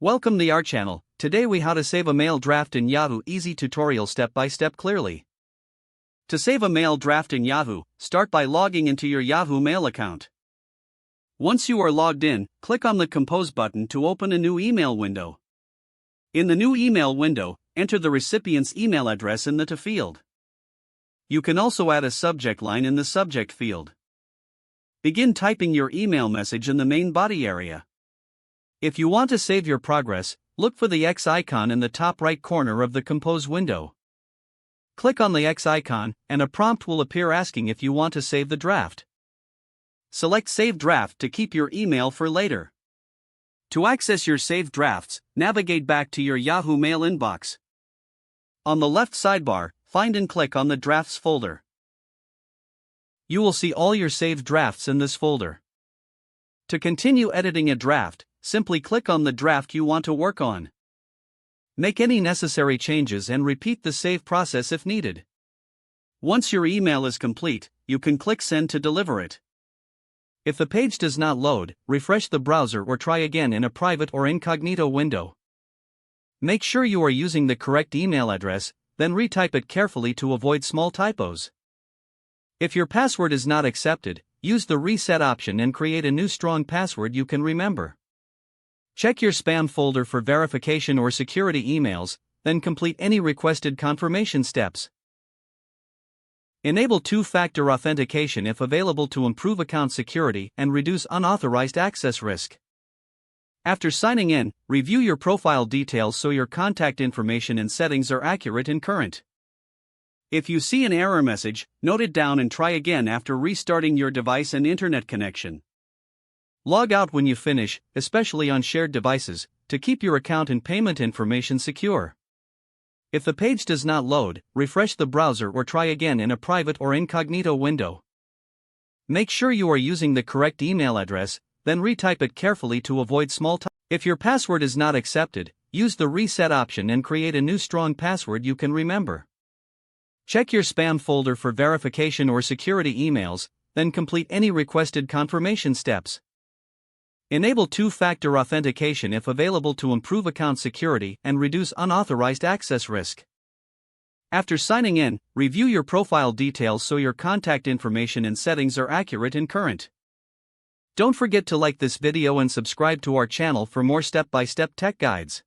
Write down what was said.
Welcome to our channel. Today we how to save a mail draft in Yahoo. Easy tutorial step by step clearly. To save a mail draft in Yahoo, start by logging into your Yahoo Mail account. Once you are logged in, click on the Compose button to open a new email window. In the new email window, enter the recipient's email address in the To field. You can also add a subject line in the subject field. Begin typing your email message in the main body area. If you want to save your progress, look for the X icon in the top right corner of the Compose window. Click on the X icon, and a prompt will appear asking if you want to save the draft. Select Save Draft to keep your email for later. To access your saved drafts, navigate back to your Yahoo Mail inbox. On the left sidebar, find and click on the Drafts folder. You will see all your saved drafts in this folder. To continue editing a draft, simply click on the draft you want to work on. Make any necessary changes and repeat the save process if needed. Once your email is complete, you can click Send to deliver it. If the page does not load, refresh the browser or try again in a private or incognito window. Make sure you are using the correct email address, then retype it carefully to avoid small typos. If your password is not accepted, use the reset option and create a new strong password you can remember. Check your spam folder for verification or security emails, then complete any requested confirmation steps. Enable two-factor authentication if available to improve account security and reduce unauthorized access risk. After signing in, review your profile details so your contact information and settings are accurate and current. If you see an error message, note it down and try again after restarting your device and internet connection. Log out when you finish, especially on shared devices, to keep your account and payment information secure. If the page does not load, refresh the browser or try again in a private or incognito window. Make sure you are using the correct email address, then retype it carefully to avoid small typos. If your password is not accepted, use the reset option and create a new strong password you can remember. Check your spam folder for verification or security emails, then complete any requested confirmation steps. Enable two-factor authentication if available to improve account security and reduce unauthorized access risk. After signing in, review your profile details so your contact information and settings are accurate and current. Don't forget to like this video and subscribe to our channel for more step-by-step tech guides.